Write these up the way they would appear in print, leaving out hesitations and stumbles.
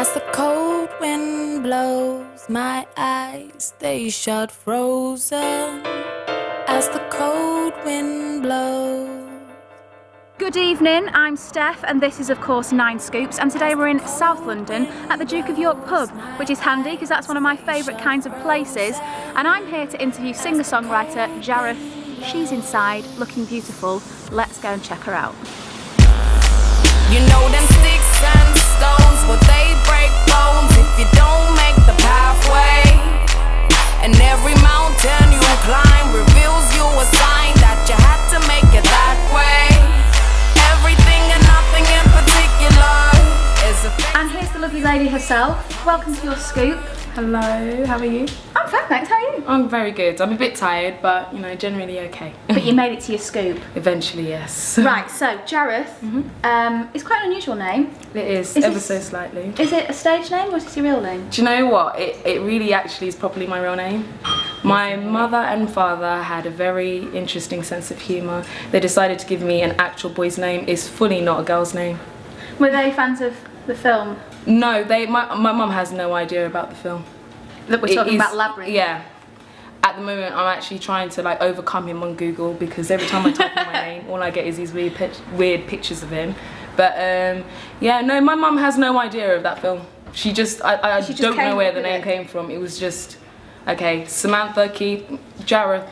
As the cold wind blows, my eyes, they shut frozen. As the cold wind blows. Good evening, I'm Steph and this is of course 9 Scoops, and today we're in South London at the Duke of York pub, which is handy because that's one of my favourite kinds of places, and I'm here to interview singer-songwriter Jareth. She's inside, looking beautiful. Let's go and check her out. You know them sticks and stones, but they break bones if you don't make the pathway. And every mountain you climb reveals you a sign that you had to make it that way. Everything and nothing in particular is a... And here's the lovely lady herself. Welcome to your scoop. Hello, how are you? I'm fine, thanks. How are you? I'm very good. I'm a bit tired, but you know, generally okay. But you made it to your scoop. Eventually, yes. Right, so Jareth, it's quite an unusual name. It is Is ever this- so slightly. Is it a stage name or is it your real name? Do you know what? It really actually is probably my real name. My mother and father had a very interesting sense of humour. They decided to give me an actual boy's name. It's fully not a girl's name. Were they fans of the film No, my mum has no idea about the film. that we're It talking is- about, Labyrinth? Yeah. At the moment, I'm actually trying to like overcome him on Google because every time I type in my name, all I get is these weird pictures of him. But yeah, no, my mum has no idea of that film. She just, I She just don't came know where up the with name it. came from. It was just, okay, Samantha, Keith, Jareth.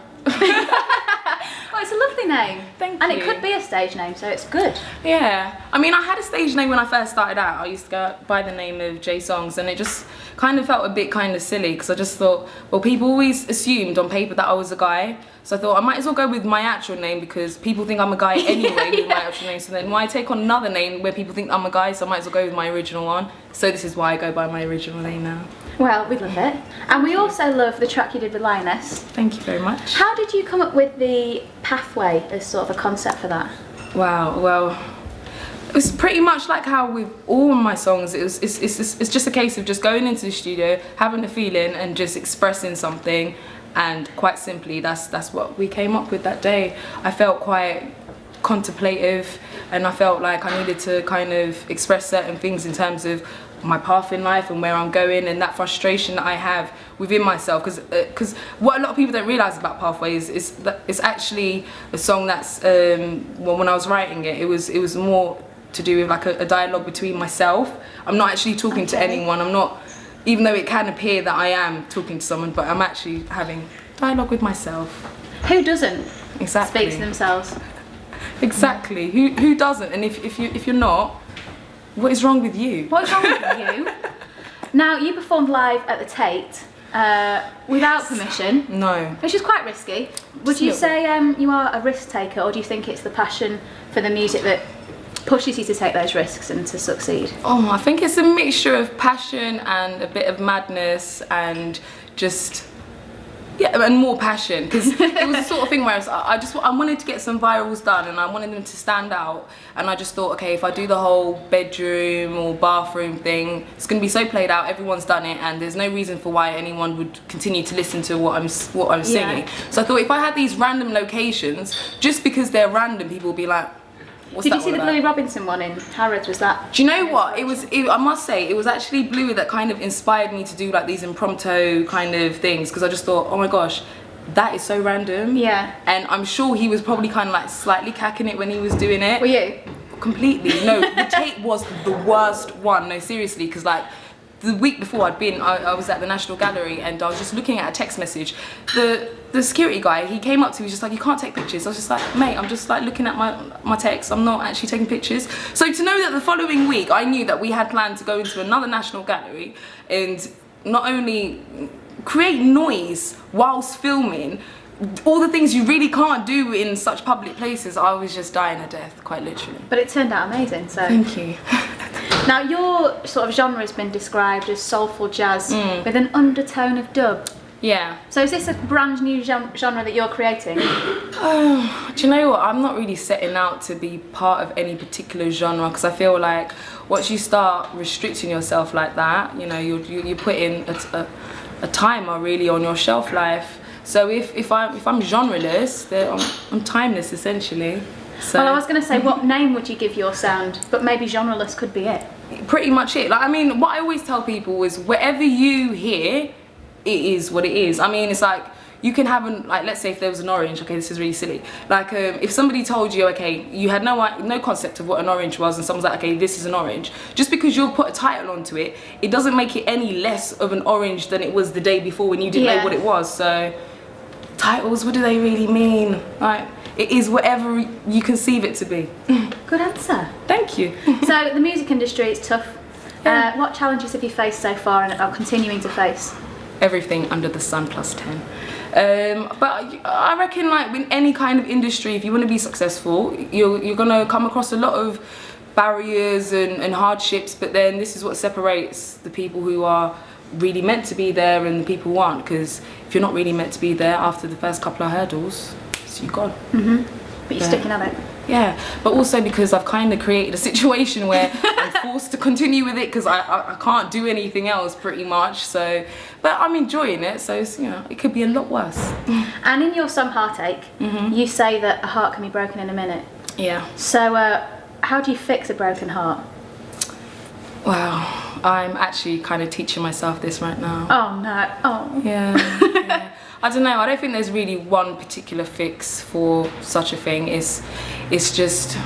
Well, it's a lovely name. Thank And you. it could be a stage name, so it's good. Yeah, I mean, I had a stage name when I first started out. I used to go by the name of J Songs, and it just kind of felt a bit kind of silly because I just thought, well, people always assumed on paper that I was a guy, so I thought I might as well go with my actual name because people think I'm a guy anyway with my actual name. So then why take on another name where people think I'm a guy? So I might as well go with my original one. So this is why I go by my original name now. Well, we love it. And we also love the track you did with Lioness. Thank you very much. How did you come up with the pathway as sort of a concept for that? Wow, well, it was pretty much like how with all my songs, it's just a case of just going into the studio, having a feeling and just expressing something, and quite simply that's what we came up with that day. I felt quite contemplative and I felt like I needed to kind of express certain things in terms of my path in life and where I'm going and that frustration that I have within myself, because what a lot of people don't realise about Pathways is that it's actually a song that's well, when I was writing it, it was more to do with like a dialogue between myself. I'm not actually talking to anyone. I'm not, even though it can appear that I am talking to someone, but I'm actually having dialogue with myself. Who doesn't Exactly. speak to themselves? Exactly. Who doesn't? And if you're not, what is wrong with you? What is wrong with you? Now, you performed live at the Tate without permission, No. which is quite risky. Would Just a you little say you are a risk taker, or do you think it's the passion for the music that pushes you to take those risks and to succeed? Oh, I think it's a mixture of passion and a bit of madness and just, yeah, and more passion, because it was the sort of thing where I wanted to get some virals done and I wanted them to stand out, and I just thought, okay, if I do the whole bedroom or bathroom thing, it's going to be so played out, everyone's done it, and there's no reason for why anyone would continue to listen to what I'm singing. So I thought if I had these random locations, just because they're random, people will be like, what's Did that you see all the about? Bluey Robinson one in Harrods? Was that? Do you know what? I must say, it was actually Bluey that kind of inspired me to do like these impromptu kind of things, because I just thought, oh my gosh, that is so random. Yeah. And I'm sure he was probably kind of like slightly cacking it when he was doing it. Were you? Completely. No, the tape was the worst one. No, seriously, because like the week before I was at the National Gallery and I was just looking at a text message. The security guy, he came up to me, just like, you can't take pictures. I was just like, mate, I'm just like looking at my text, I'm not actually taking pictures. So to know that the following week I knew that we had planned to go into another National Gallery and not only create noise whilst filming, all the things you really can't do in such public places, I was just dying a death, quite literally. But it turned out amazing, so. Thank you. Now, your sort of genre has been described as soulful jazz with an undertone of dub. Yeah. So is this a brand new genre that you're creating? Do you know what? I'm not really setting out to be part of any particular genre, because I feel like once you start restricting yourself like that, you know, you're putting a timer really on your shelf life. So if I'm genreless, then I'm timeless essentially. So Well, I was going to say, what name would you give your sound? But maybe genreless could be it. pretty much it. Like, I mean, what I always tell people is whatever you hear, it is what it is. I mean, it's like, you can have like, let's say if there was an orange, okay, this is really silly. Like, if somebody told you, okay, you had no concept of what an orange was, and someone's like, okay, this is an orange. Just because you've put a title onto it, it doesn't make it any less of an orange than it was the day before when you didn't know what it was. So, titles, what do they really mean? Like, it is whatever you conceive it to be. Good answer. Thank you. So, the music industry is tough. What challenges have you faced so far and are continuing to face? Everything under the sun plus 10. But I reckon, like, in any kind of industry, if you want to be successful, you're gonna come across a lot of barriers and hardships, but then this is what separates the people who are really meant to be there and the people who aren't, because if you're not really meant to be there after the first couple of hurdles, so you're gone. But you're sticking at it. Yeah, but also because I've kind of created a situation where I'm forced to continue with it because I can't do anything else pretty much. So, but I'm enjoying it. So it's, you know, it could be a lot worse. And in your song Heartache, you say that a heart can be broken in a minute. Yeah. So how do you fix a broken heart? Wow, I'm actually kind of teaching myself this right now. Oh no. Oh. Yeah. I don't know. I don't think there's really one particular fix for such a thing. It's just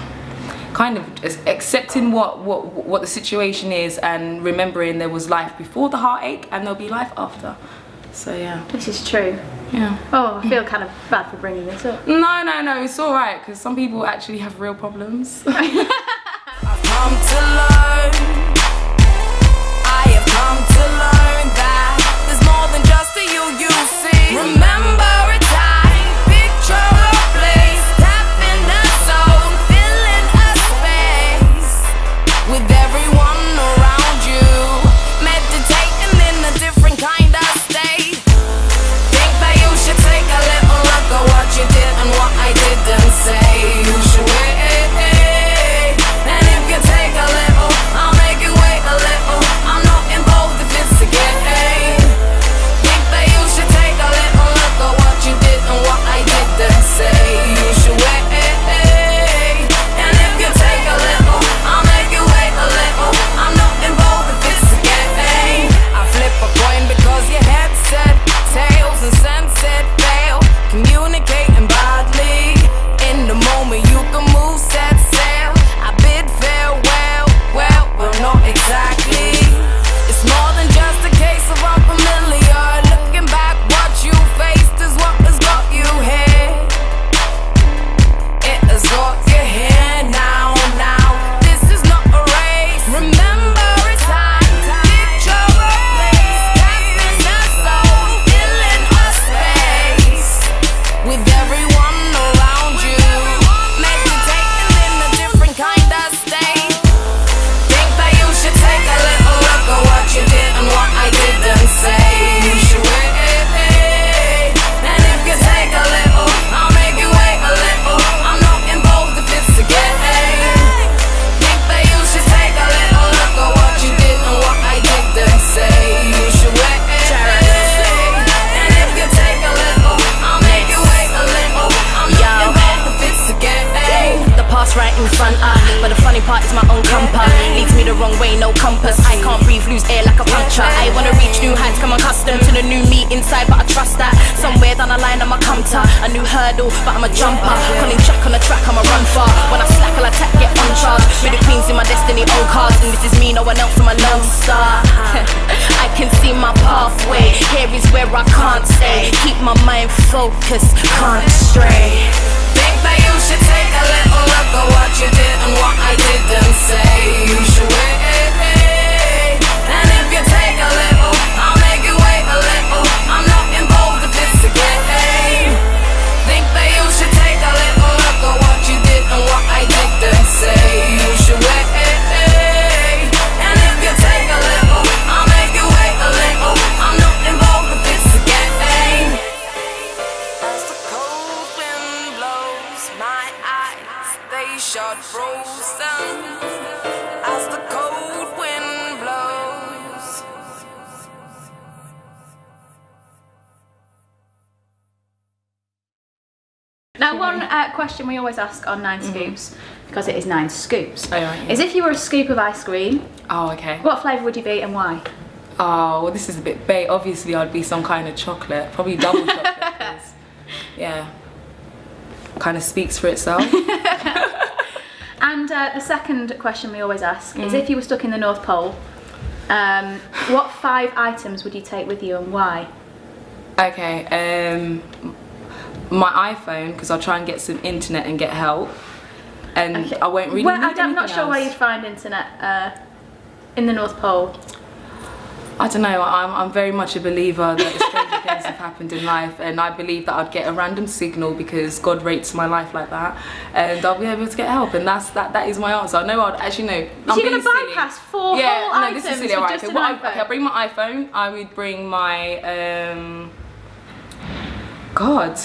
kind of accepting what the situation is and remembering there was life before the heartache and there'll be life after. So yeah. This is true. Yeah. Oh, I feel kind of bad for bringing this up. No, it's all right because some people actually have real problems. I've come to learn. I have come to learn that there's more than just a you see. Remember a time, picture a place, tap in the soul, filling a space with everyone around you, meditating in a different kind of state. Think that you should take a little look at what you did and what I didn't say. You should wait, and if you take a little, I'll make you wait a little. I'm not involved if it's a game. Think that you should take a little look at what you did and what I didn't say. You should wait, and if you take a little, I'll make you wait a little. I'm not involved if it's a game. I flip a coin because your head said tails and sense said fail. Communicating badly. In the moment you can move, set sail. I bid farewell, well, not exactly. It's more than just a case of unfamiliar. Looking back, what you faced is what has got you here. It has got you here now. This is not a race. Remember a time, picture a place, tapping the soul, filling a space with everyone around you, meditating in a different kind of state. Think that you should take a little look at what you did and what I didn't say. You should wait, and if you take a little, I'll make you wait a little. I'm not involved if it's a game. Think that you should take a little look at what you did and what I didn't say. You should wait, and if you take a little, I'll make you wait a little. I'm not involved if it's a game. The past right in front, but the funny part is my own compass leads me the wrong way, no compass. I can't breathe, lose air like a puncture. I wanna reach new heights, come accustomed to the new me inside, but I trust that somewhere down the line I'ma come to a new hurdle, but I'm a jumper. Calling track on the track, I'ma run far. When I slack, I'll attack, get on charge. With the queens in my destiny on cards, and this is me, no one else, I'm a lone star. I can see my pathway, here is where I can't stay. Keep my mind focused, can't stray. Think that you should take a little look at what you did and what I didn't say. You should wait, and if you take a little, I'll make you wait a little. I'm not involved if it's a game. Think that you should take a little look at what you did and what I didn't say. You should wait, and if you take a little, I'll make you wait a little. I'm not involved if it's a game. As the cold wind blows Now, one question we always ask on 9 Scoops, because it is 9 Scoops, Oh, right, yeah. is if you were a scoop of ice cream, Oh, okay. what flavour would you be and why? Oh, well, this is a bit bait. Obviously, I'd be some kind of chocolate, probably double chocolate. 'Cause, yeah, kind of speaks for itself. And the second question we always ask is if you were stuck in the North Pole, what 5 items would you take with you and why? Okay, my iPhone, because I'll try and get some internet and get help, and I won't really Well, need I'm not anything sure where else. you'd find internet in the North Pole. I don't know, I'm very much a believer that stranger things have happened in life, and I believe that I'd get a random signal because God rates my life like that, and I'll be able to get help, and that is my answer. I know I'd actually know. So you're going to bypass 4 whole items this is silly, with alright. just Okay, an what iPhone? okay, I'll bring my iPhone, I would bring my, God.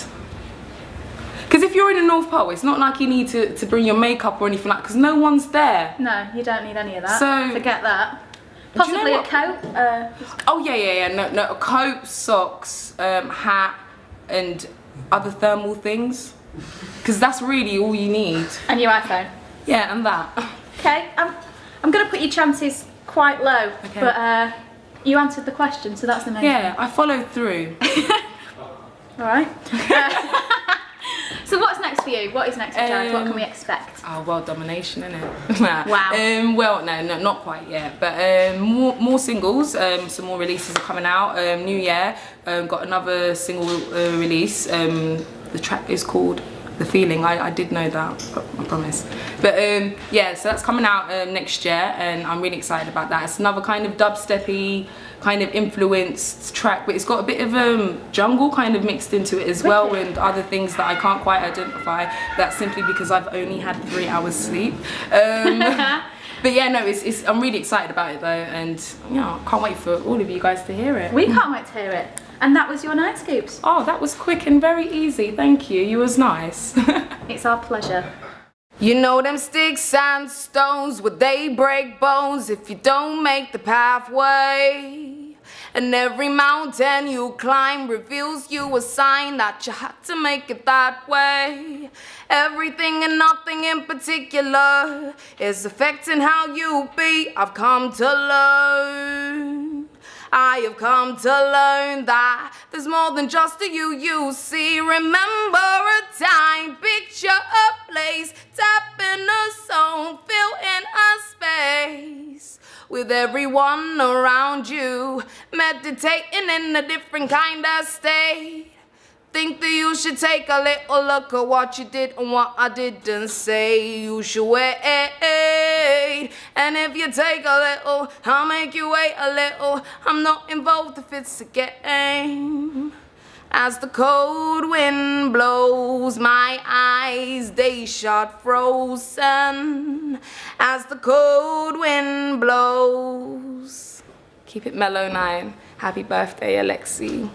Because if you're in the North Pole, it's not like you need to bring your makeup or anything like that, because no one's there. No, you don't need any of that. So- forget that. Do you know Possibly a what? coat. Oh yeah. No, a coat, socks, hat, and other thermal things. Because that's really all you need. And your iPhone. Yeah, and that. Okay, I'm going to put your chances quite low, Okay. but you answered the question, so that's the main Yeah, I followed through. All right. So what's next for you? What is next for Jareth? What can we expect? Oh, world domination, innit? Wow. Well, no, not quite yet, but more singles. Some more releases are coming out. New year, got another single release. The track is called The Feeling. I did know that, I promise. But yeah, so that's coming out next year, and I'm really excited about that. It's another kind of dubsteppy, kind of influenced track, but it's got a bit of jungle kind of mixed into it as well, and other things that I can't quite identify. That's simply because I've only had 3 hours sleep. But yeah, no, I'm really excited about it though, and yeah, I can't wait for all of you guys to hear it. We can't wait to hear it. And that was your 9 Scoops. Oh, that was quick and very easy. Thank you. You was nice. It's our pleasure. You know them sticks and stones, would they break bones if you don't make the pathway? And every mountain you climb reveals you a sign that you had to make it that way. Everything and nothing in particular is affecting how you be. I've come to learn. I have come to learn that there's more than just a you see. Remember a time, picture a place, tap in a song, fill in a space with everyone around you, meditating in a different kind of state. Think that you should take a little look at what you did and what I didn't say. You should wait, and if you take a little, I'll make you wait a little. I'm not involved if it's a game. As the cold wind blows, my eyes, they shut frozen. As the cold wind blows. Keep it mellow, 9. Happy birthday, Alexi.